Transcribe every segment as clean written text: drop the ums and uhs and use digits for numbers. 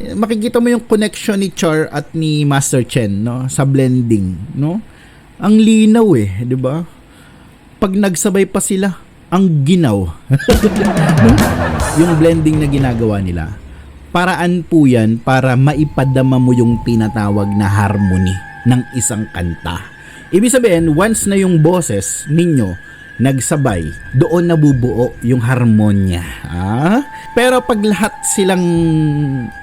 Makikita mo yung connection ni Char at ni Master Chen, no, sa blending, no? Ang linaw eh, 'di ba? Pag nagsabay pa sila, ang ginaw. No? Yung blending na ginagawa nila. Paraan po 'yan para maipadama mo yung tinatawag na harmony ng isang kanta. Ibig sabihin, once na yung boses ninyo nagsabay, doon nabubuo yung harmonya. Pero pag lahat silang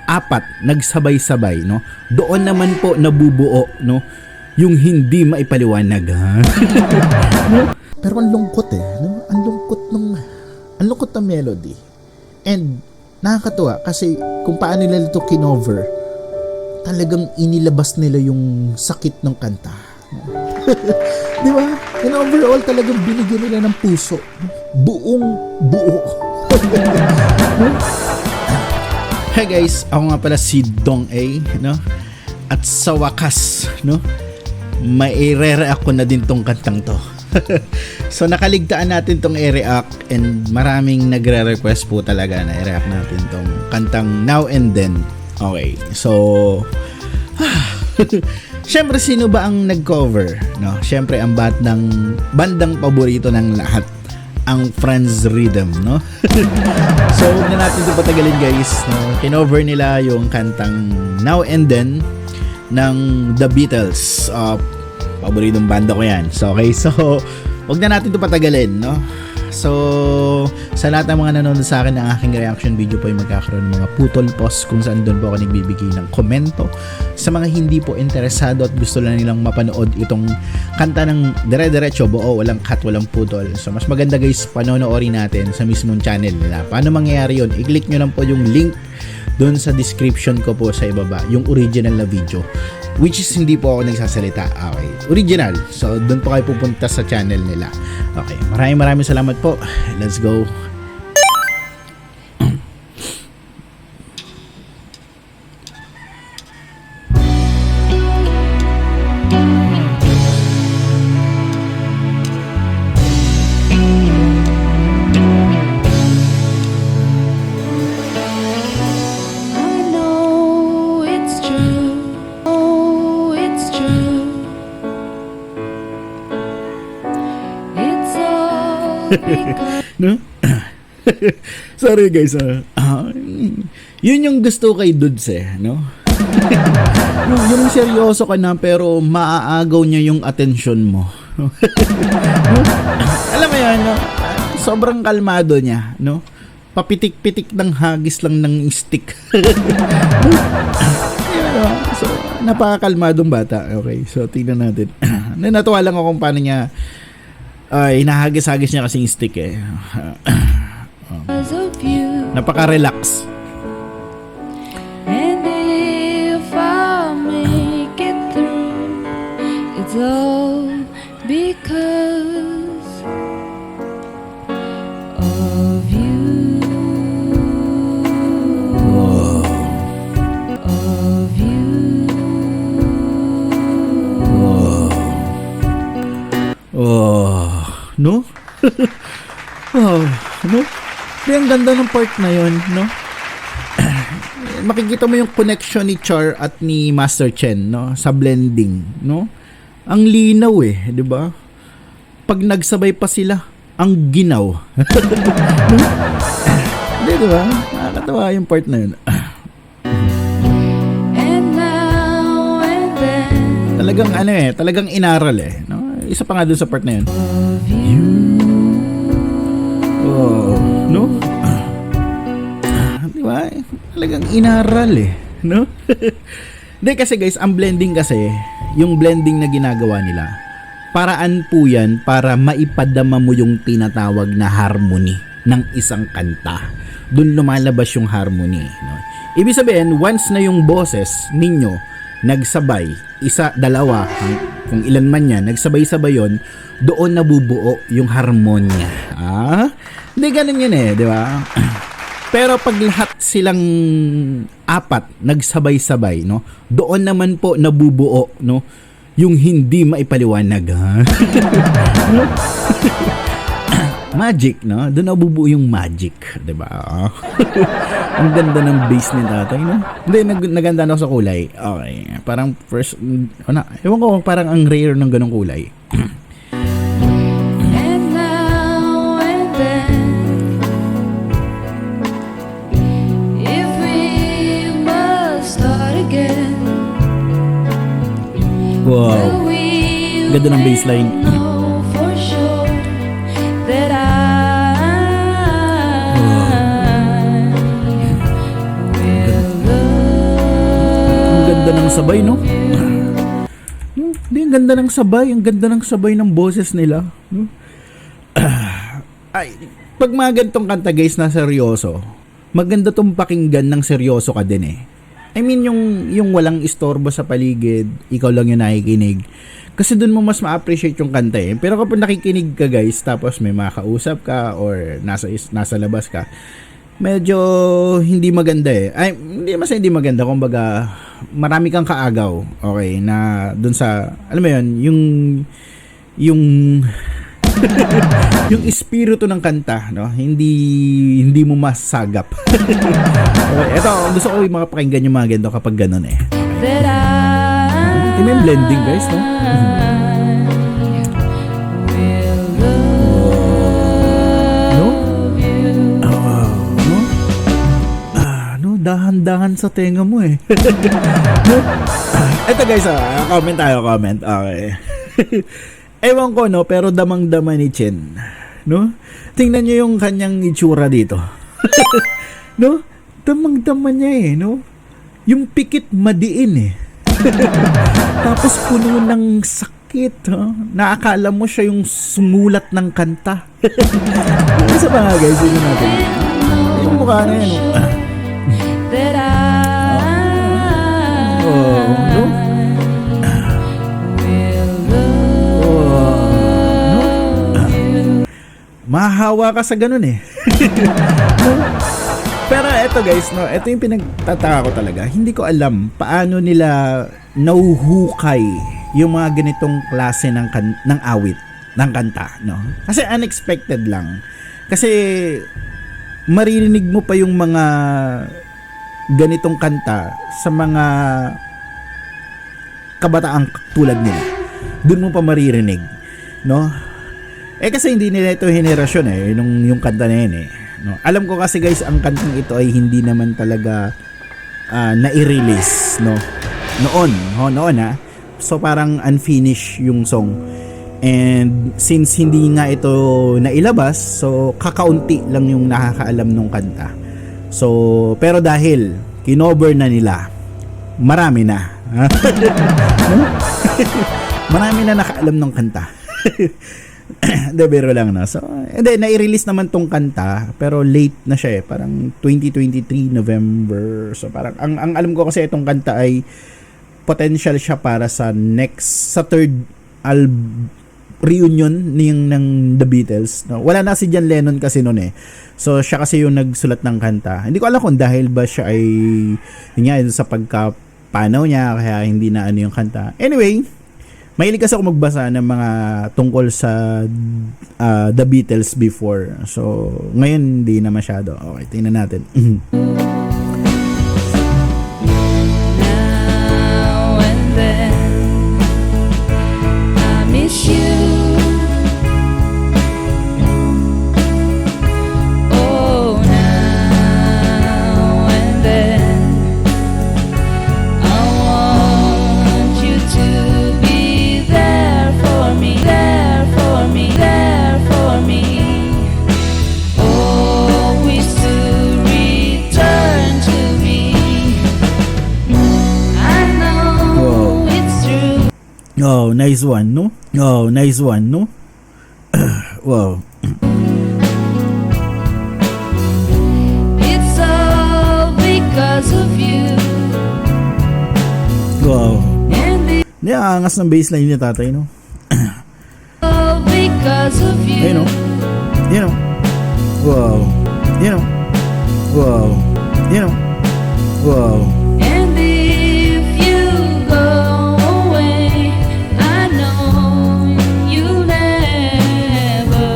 apat nagsabay-sabay, no, doon naman po nabubuo, no, yung hindi maipaliwanag. No? Pero ang lungkot eh, no? Ang lungkot ng melody. And nakakatuwa kasi kung paano nila ito kinover, talagang inilabas nila yung sakit ng kanta. Di ba? And overall talagang binigyan nila ng puso. Buong buo. Hey guys, ako nga pala si Dong A, no? At sa wakas, no, mai-re-react ko na din tong kantang to. So nakaligtaan natin tong i-react and maraming nagre-request po talaga na i-react natin tong kantang Now and Then. Okay, so syempre, sino ba ang nag-cover? No? Syempre, ang bandang paborito ng lahat, ang Franz Rhythm, no? So, huwag na natin ito patagalin, guys. No? Kinover nila yung kantang Now and Then ng The Beatles. Paboritong banda ko yan. So, okay. So, huwag na natin ito patagalin, no? So, sa lahat ng mga nanonood sa akin ng aking reaction video po ay magkakaroon ng mga putol post kung saan doon po ako nagbibigay ng komento. Sa mga hindi po interesado at gusto lang nilang mapanood itong kanta ng dire-diretso, buo, walang cut, walang putol. So, mas maganda guys, panonoorin natin sa mismong channel nila. Paano mangyayari yun? I-click nyo lang po yung link doon sa description ko po sa ibaba, yung original na video, which is hindi po ako nagsasalita. Okay, original. So doon po kayo pupunta sa channel nila. Okay, maraming salamat po. Let's go. No? Sorry guys, yun yung gusto kay Dudes eh, no? Yung seryoso ka na pero maaagaw niya yung atensyon mo. No? Alam mo yan, no? Sobrang kalmado niya, no? Papitik-pitik ng hagis lang ng stick. So, napakakalmadong bata. Okay, so tingnan natin. Natuwa lang ako kung paano niya hinahagis-hagis niya kasing stick eh. Napaka-relax. And if I make it through, it's all because of you. Of you. No? No? Ang ganda ng part na yon, no? Makikita mo yung connection ni Char at ni Master Chen, no, sa blending, no? Ang linaw eh, 'di ba? Pag nagsabay pa sila, ang ginaw. No? Di ba? Nakakatawa yung part na yun. And now and then, Talagang talagang inaral eh, no? Isa pa nga dun sa part na yun. No? Di ba? Talagang inaral eh, no? Hindi kasi guys, ang blending kasi, yung blending na ginagawa nila, paraan po yan para maipadama mo yung tinatawag na harmony ng isang kanta. Doon lumalabas yung harmony, no? Ibig sabihin, once na yung boses ninyo nagsabay, isa, dalawa, kung ilan man yan, nagsabay-sabay yon, doon nabubuo yung harmonya. Hindi ganun yun eh, di ba? Pero pag lahat silang apat nagsabay-sabay, no, doon naman po nabubuo, no, yung hindi maipaliwanag. Magic, no? Doon nabubuo yung magic, 'di ba? Ang ganda ng base ni tatay, no? Hindi, naganda na ako sa kulay. Okay. Parang first, ewan ko, parang ang rare ng ganong kulay. And now and then, if we must start again, Wow. we Ganda ng baseline. know for sure that I will love. Ang ganda ng sabay, no? Hindi, ang ganda ng sabay. Ang ganda ng sabay ng boses nila. No? Ay, pag mga ganitong kanta, guys, na seryoso, maganda tong pakinggan ng seryoso ka din eh. I mean, yung walang istorbo sa paligid, ikaw lang yung nakikinig. Kasi dun mo mas ma-appreciate yung kanta eh. Pero kapag nakikinig ka, guys, tapos may makausap ka or nasa labas ka, medyo hindi maganda eh. Ay, hindi maganda. Kumbaga, marami kang kaagaw. Okay, na dun sa, alam mo yun, yung yung espiritu ng kanta, no? Hindi mo masagap. Okay, eto, gusto ko yung makapakinggan yung mga ganito kapag ganun eh. That I May blending, guys, no? will No? love you. No? No, dahan-dahan sa tenga mo eh. No? Eto guys, comment. Okay. Ewan ko, no, pero damang-dama ni Chen. No? Tingnan nyo yung kanyang itsura dito. No? Damang-dama niya eh, no? Yung pikit madiin eh. Tapos puno ng sakit, ha? Naakala mo siya yung sumulat ng kanta. Isa pa nga guys, yun natin. Yung mukha na yan, no? That I No? will love you. Mahahawa ka sa ganun eh. No? Pero eto guys, no, eto yung pinagtataka ko talaga. Hindi ko alam paano nila nauhukay yung mga ganitong klase ng awit, ng kanta, no? Kasi unexpected lang. Kasi maririnig mo pa yung mga ganitong kanta sa mga kabataang tulad nila. Doon mo pa maririnig, no? Eh kasi hindi nila ito henerasyon eh, yung kanta na yun eh. No? Alam ko kasi guys, ang kantang ito ay hindi naman talaga na-i-release, no? Noon ha. So parang unfinished yung song. And since hindi nga ito nailabas, so kakaunti lang yung nakakaalam nung kanta. So pero dahil kinover na nila, marami na. No? Marami na nakaalam ng kanta. De, biro lang na. So, hindi, nai-release naman tong kanta, pero late na siya eh. Parang 2023 November. So, parang, ang alam ko kasi itong kanta ay potential siya para sa third reunion ng The Beatles. No? Wala na si John Lennon kasi noon eh. So, siya kasi yung nagsulat ng kanta. Hindi ko alam kung dahil ba siya ay, yun sa pagkapanaw niya, kaya hindi na ano yung kanta. Anyway, mahilig kasi ako magbasa ng mga tungkol sa The Beatles before. So, ngayon hindi na masyado. Okay, tingnan natin. Now and then, I miss you. Oh, now and then, I want you to be there for me, there for me, there for me. Always to return to me. I know it's true. Oh, nice one, no? Oh, nice one, no? Wow. It's all because of you. Wow. And it's Hindi, angas ng baseline niya tatay, no? all because of you. Ayun, no? You know. Wow. You know. Wow. You know. Wow. And if you go away, I know you'll never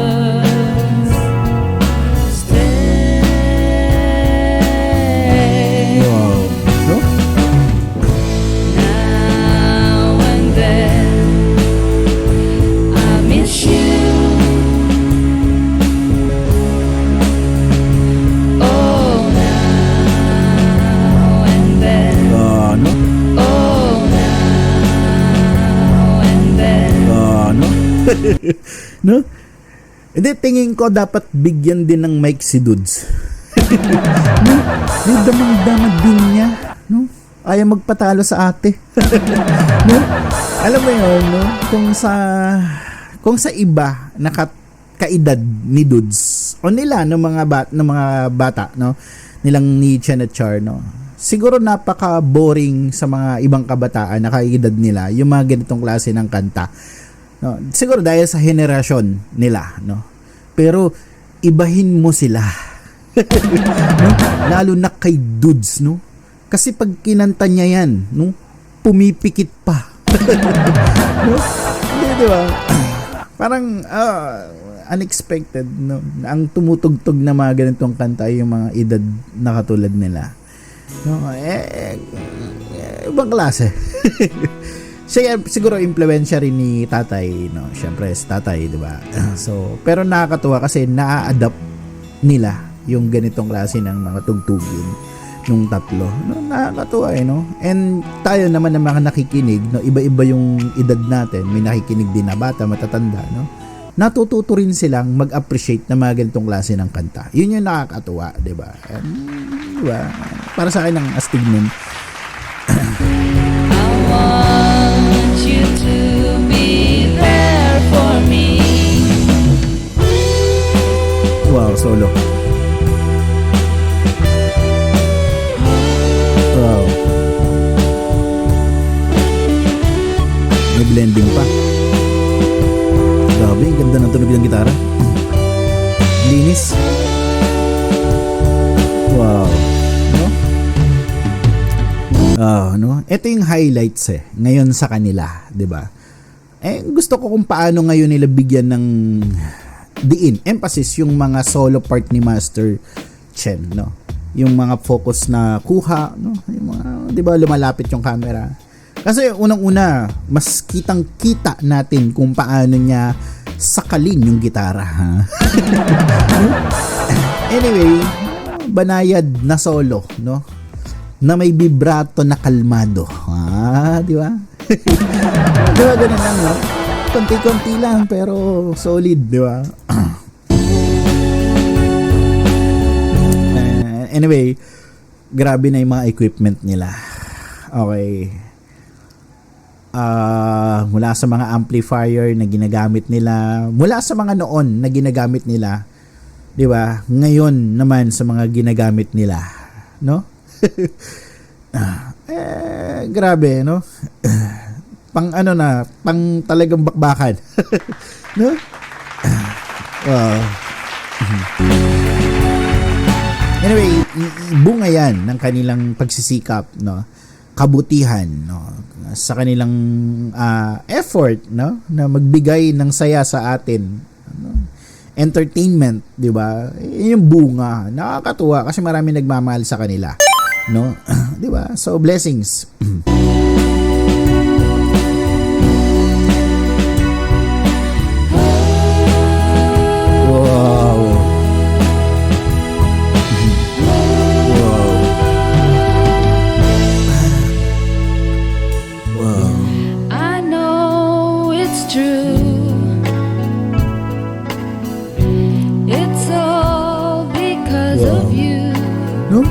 No? Hindi, tingin ko dapat bigyan din ng mic si Dudes. No? Yung damang-damag din niya. No? Ayaw magpatalo sa ate. No? Alam mo yun, no? Kung sa iba na kaedad ni Dudes o nila ng mga bata, no? Nilang ni Chen at Char, no? Siguro napaka-boring sa mga ibang kabataan na kaedad nila yung mga ganitong klase ng kanta. No? Siguro dahil sa henerasyon nila, no? Pero ibahin mo sila. No? Lalo na kay Dudes, no? Kasi pag kinanta niya yan, no? Pumipikit pa. No? Hindi, di ba? Parang unexpected, no? Ang tumutugtog na mga ganitong kanta ay yung mga edad na katulad nila. No, ibang klase. Siya siguro impluwensya rin ni tatay, no. Syempre si tatay, 'di ba? So, pero nakakatuwa kasi naa-adapt nila yung ganitong klase ng mga tugtugin nung tatlo. No, nakakatuwa no. And tayo naman na mga nakikinig, no, iba-iba yung edad natin. May nakikinig din na bata, matatanda, no. Natututo rin silang mag-appreciate ng mga ganitong klase ng kanta. Yun yung nakakatuwa, di ba? Di ba? Para sa akin ang astig nun. I want you to be there for me. Wow, solo. Wow. May blending pa. Grabe, ganda ng tunog ng gitara. Linis. Wow. No? No? Ito yung highlights ngayon sa kanila, 'di ba? Gusto ko kung paano ngayon nila bigyan ng emphasis yung mga solo part ni Master Chen, no? Yung mga focus na kuha, no? Yung mga, 'di ba, lumalapit yung camera. Kasi unang-una, mas kitang-kita natin kung paano niya sakalin yung gitara. Anyway, banayad na solo, no? Na may vibrato na kalmado. Di ba? Di ba ganun lang, no? Konti-konti lang, pero solid, di ba? Anyway, grabe na yung mga equipment nila. Okay. Mula sa mga amplifier na ginagamit nila, mula sa mga noon na ginagamit nila, 'di ba? Ngayon naman sa mga ginagamit nila, no? Grabe, no? Pang ano na, pang talagang bakbakan. No? Wow. Anyway, bunga yan ng kanilang pagsisikap, no? Kabutihan, no? Sa kanilang effort, no, na magbigay ng saya sa atin, ano? Entertainment, 'di ba? Yung bunga, nakakatuwa kasi marami nagmamahal sa kanila, no? 'Di ba? So blessings. Wow. I know it's true. It's all because of you. No?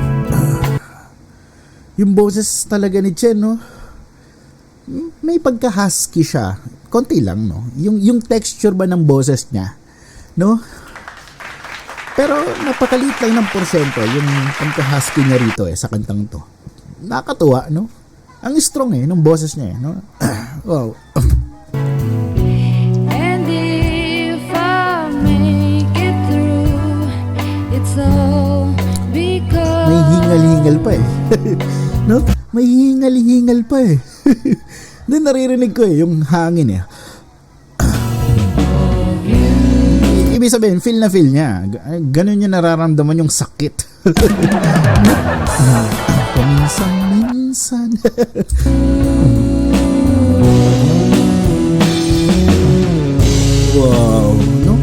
Yung boses talaga ni Chen, no? May pagka-husky siya. Konti lang, no? Yung texture ba ng boses niya, no? Pero napakaliit lang ng porsyento yung pagka-husky niya rito sa kantang to. Nakakatuwa, no? Ang strong ng boses niya, no? Wow. And if I make it through, it's all because May hingal-hingal pa no? May hingal-hingal pa Then naririnig ko yung hangin Ibig sabihin, feel na feel niya. Ganun niya nararamdaman yung sakit. Paminsan-minsan. Wow, no?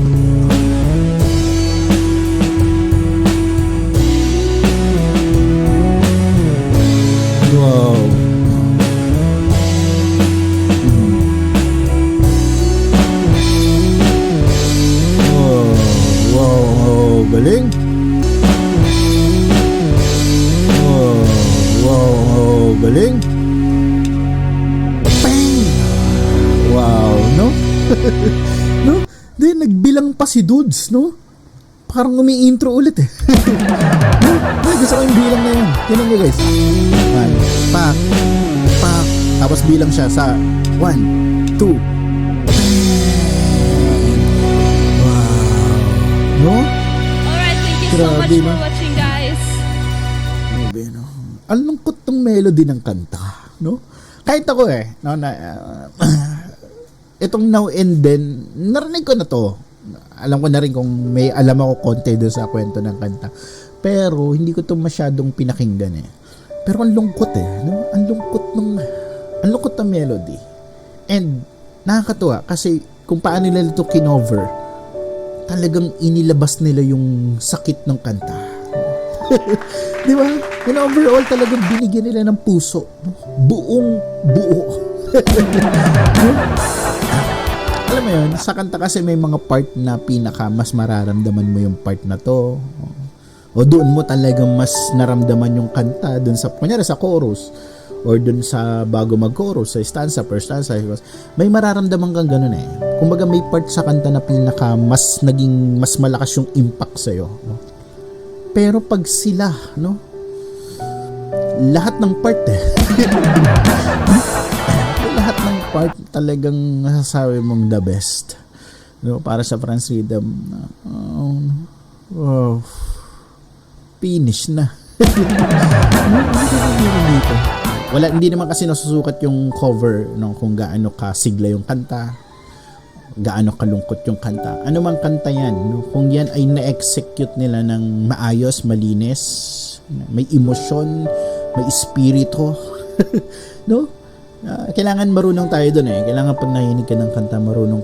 Wow. Galing. Bang! Wow, no? No? Then, nagbilang pa si Dudes, no? Parang umi-intro ulit eh. No? Ay, gusto ko yung bilang na yun. Tingnan nyo guys. 1, pak, pak. Tapos bilang siya sa 1, 2. Wow. No? Alright, thank you so much Grabe, for no? watching, guys. Grabe, no? Ang lungkot ng melody ng kanta, no? Kahit ako no, itong Now and Then, narinig ko na to. Alam ko na rin kung may alam ako konti doon sa kwento ng kanta. Pero, hindi ko to masyadong pinakinggan eh. Pero ang lungkot no? Ang lungkot ng melody. And, nakakatuwa kasi kung paano nila ito kinover, talagang inilabas nila yung sakit ng kanta. Di ba? And overall, talagang binigyan nila ng puso. Buong buo. Alam mo yun, sa kanta kasi may mga part na pinaka mas mararamdaman mo yung part na to. O doon mo talagang mas naramdaman yung kanta doon sa, kunyari sa chorus or doon sa bago mag-chorus, sa stanza, per stanza, may mararamdaman kang ganun eh. Kumbaga may part sa kanta na pinaka mas naging mas malakas yung impact sa'yo. No? Pero pag sila, no? Lahat ng part lahat ng part talagang nasasabi mong the best. No? Para sa Franz Rhythm, wow. Finish na. Wala, hindi naman kasi nasusukat yung cover no, kung gaano kasigla yung kanta, gaano kalungkot yung kanta. Ano mang kanta yan, no? Kung yan ay na-execute nila ng maayos, malinis, may emosyon, may espiritu, no? Kailangan marunong tayo doon eh. Kailangan pag nahinig ka ng kanta, marunong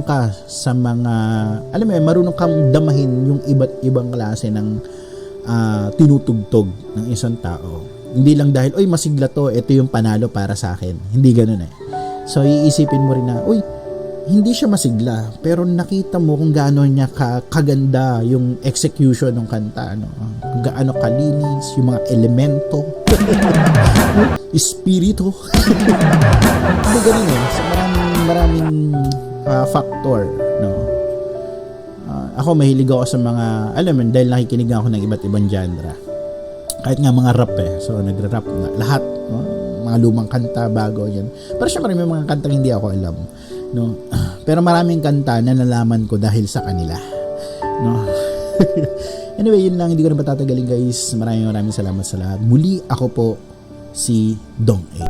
ka sa mga, alam mo marunong kang damahin yung iba't ibang klase ng tinutugtog ng isang tao. Hindi lang dahil, oy masigla to, ito yung panalo para sa akin. Hindi ganun eh. So iisipin mo rin na, oy, hindi siya masigla, pero nakita mo kung gaano niya kaganda yung execution ng kanta, ano? Kung gaano kalinis, yung mga elemento, espiritu. Hindi ganun eh. So maraming factor, no? Ako mahilig ako sa mga, alam mo, dahil nakikinig ako ng iba't ibang genre. Kahit nga mga rap eh. So nagra-rap na lahat, no? Mga lumang kanta, bago yan. Pero syempre may mga kantang hindi ako alam, no? Pero maraming kanta na nalaman ko dahil sa kanila, no? Anyway, yun lang, hindi ko na patatagalin guys. Maraming salamat sa lahat. Muli ako po si Dong A.